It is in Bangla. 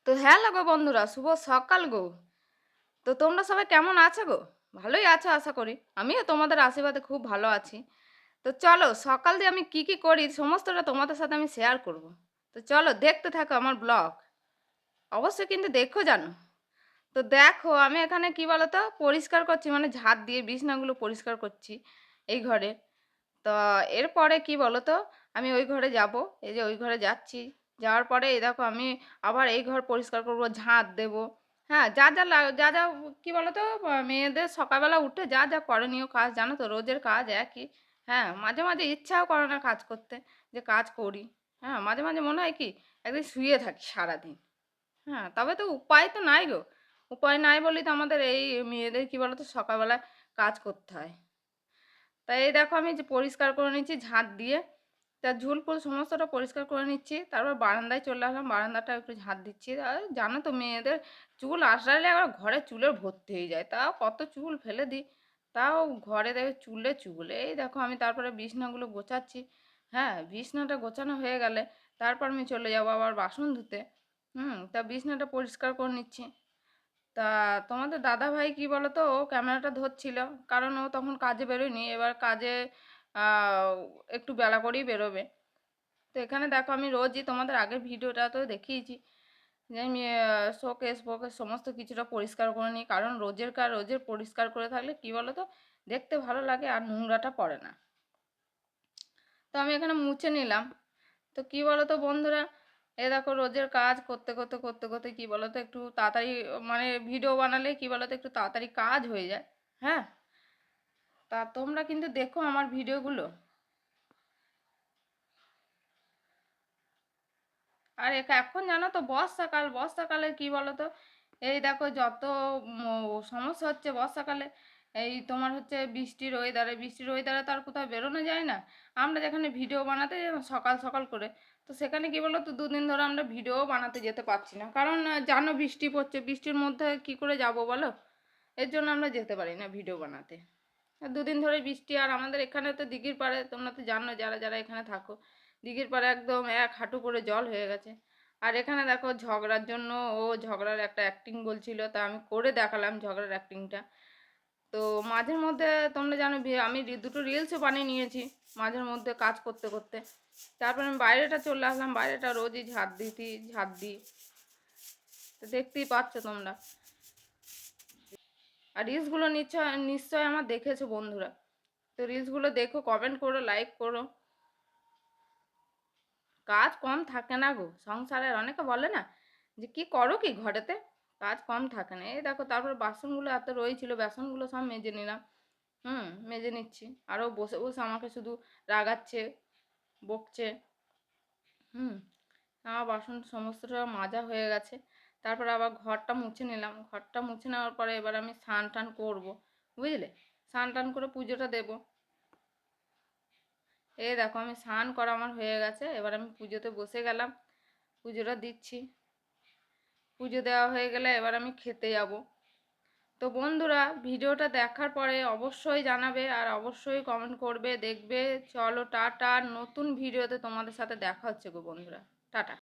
তো হ্যালো গো বন্ধুরা, শুভ সকাল গো। তো তোমরা সবাই কেমন আছো গো? ভালোই আছো আশা করি। আমিও তোমাদের আশীর্বাদে খুব ভালো আছি। তো চলো সকাল দিয়ে আমি কি কি করি সমস্তটা তোমাদের সাথে আমি শেয়ার করব। তো চলো দেখতে থাকো আমার ব্লগ। অবশ্যই কিন্তু দেখো জানো। তো দেখো আমি এখানে কি বলো তো পরিষ্কার করছি, মানে ঝাড় দিয়ে বিছনাগুলো পরিষ্কার করছি এই ঘরে। তো এরপরে কি বলো তো আমি ওই ঘরে যাব। এই যে ওই ঘরে যাচ্ছি। যাওয়ার পরে এই দেখো আমি আবার এই ঘর পরিষ্কার করব, ঝাঁট দেব। হ্যাঁ, যা যা কি বলো তো মেয়েদের সকালবেলা উঠে যা যা করণীয় কাজ জানো তো, রোজের কাজ একই। হ্যাঁ, মাঝে মাঝে ইচ্ছাও করে না কাজ করতে, যে কাজ করি। হ্যাঁ, মাঝে মাঝে মনে হয় কি একদিন শুয়ে থাকি সারাদিন। হ্যাঁ, তবে তো উপায় তো নাই গো। উপায় নাই বলেই তো আমাদের এই মেয়েদের কি বলো তো সকালবেলা কাজ করতে হয়। তাই এই দেখো আমি যে পরিষ্কার করে নিচ্ছি ঝাঁট দিয়ে। তা ঝুলপুল সমস্তটা পরিষ্কার করে নিচ্ছি। তারপর বারান্দায় চলে আসলাম, বারান্দাটা একটু ঝাঁট দিচ্ছি। আর জানো তো মেয়েদের চুল আঁচড়ালে আবার ঘরে চুলের ভর্তি হয়ে যায়। তাও কত চুল ফেলে দিই, তাও ঘরে দেখে চুলে চুল। এই দেখো আমি তারপরে বিছনাগুলো গোছাচ্ছি। হ্যাঁ, বিছনাটা গোছানো হয়ে গেলে তারপর আমি চলে যাবো আবার বাসন ধুতে। তা বিছনাটা পরিষ্কার করে নিচ্ছি। তা তোমাদের দাদা ভাই কি বলো তো ও ক্যামেরাটা ধরছিল, কারণ ও তখন কাজে বেরোয়নি, এবার কাজে আহ, একটু বেলা করেই বেরোবে। তো এখানে দেখো আমি রোজই তোমাদের আগের ভিডিওটা তো দেখিয়েছি যে আমি শোকেস ফোকেস সমস্ত কিছুটা পরিষ্কার করে নিই, কারণ রোজের কাজ রোজের পরিষ্কার করে থাকলে কি বলো তো দেখতে ভালো লাগে আর নোংরাটা পড়ে না। তো আমি এখানে মুছে নিলাম। তো কি বলো তো বন্ধুরা, এ দেখো রোজের কাজ করতে করতে করতে করতে কি বলো তো একটু তাড়াতাড়ি, মানে ভিডিও বানালে কি বলো তো একটু তাড়াতাড়ি কাজ হয়ে যায়। হ্যাঁ, তা তোমরা কিন্তু দেখো আমার ভিডিওগুলো। আর এখন জানো তো বর্ষাকাল, বর্ষাকালে কি বলো তো এই দেখো যত সমস্যা হচ্ছে বর্ষাকালে। এই তোমার হচ্ছে বৃষ্টির ওয়েদারে তো আর কোথাও বেরোনো যায় না। আমরা যেখানে ভিডিও বানাতে যাই সকাল সকাল করে, তো সেখানে কি বলো তো দুদিন ধরে আমরা ভিডিও বানাতে যেতে পারছি না, কারণ জানো বৃষ্টি পড়ছে, বৃষ্টির মধ্যে কি করে যাব বলো। এর জন্য আমরা যেতে পারি না ভিডিও বানাতে। আর দুদিন ধরে বৃষ্টি, আর আমাদের এখানে তো দিঘির পাড়ে তোমরা তো জানো যারা যারা এখানে থাকো, দিঘির পাড়ে একদম এক হাঁটু করে জল হয়ে গেছে। আর এখানে দেখো ঝগড়ার জন্য ও ঝগড়ার একটা অ্যাক্টিং বলছিল, তা আমি করে দেখালাম ঝগড়ার অ্যাক্টিংটা। তো মাঝের মধ্যে তোমরা জানো আমি দুটো রিলসও বানিয়ে নিয়েছি মাঝের মধ্যে কাজ করতে করতে। তারপর আমি বাইরেটা চলে আসলাম, বাইরেটা রোজই ঝাড় দিই। তো দেখতেই পাচ্ছ তোমরা। আর রিলসগুলো নিশ্চয় নিশ্চয় আমার দেখেছো বন্ধুরা। তো রিলসগুলো দেখো, কমেন্ট করো, লাইক করো। কাজ কম থাকে না গো সংসারের, অনেকে বলে না যে কি করো কি ঘরেতে, কাজ কম থাকে না। এই দেখো তারপর বাসনগুলো এত রয়েছিল, বাসনগুলো সব মেজে নিলাম। মেজে নিচ্ছি। আরও বসে বসে আমাকে শুধু রাগাচ্ছে, বকছে। হুম আমার বাসন সমস্তটা মাজা হয়ে গেছে। তারপর আবার ঘরটা মুছে নিলাম, ঘরটা মুছে নেওয়ার পরে এবার আমি স্নান টান করবো, বুঝলে। স্নান টান করে পুজোটা দেবো। এই দেখো আমি স্নান করা আমার হয়ে গেছে, এবার আমি পুজোতে বসে গেলাম, পুজোটা দিচ্ছি। পুজো দেওয়া হয়ে গেলে এবার আমি খেতে যাব। তো বন্ধুরা ভিডিওটা দেখার পরে অবশ্যই জানাবে আর অবশ্যই কমেন্ট করবে, দেখবে। চলো টাটা, নতুন ভিডিওতে তোমাদের সাথে দেখা হচ্ছে গো বন্ধুরা। টাটা।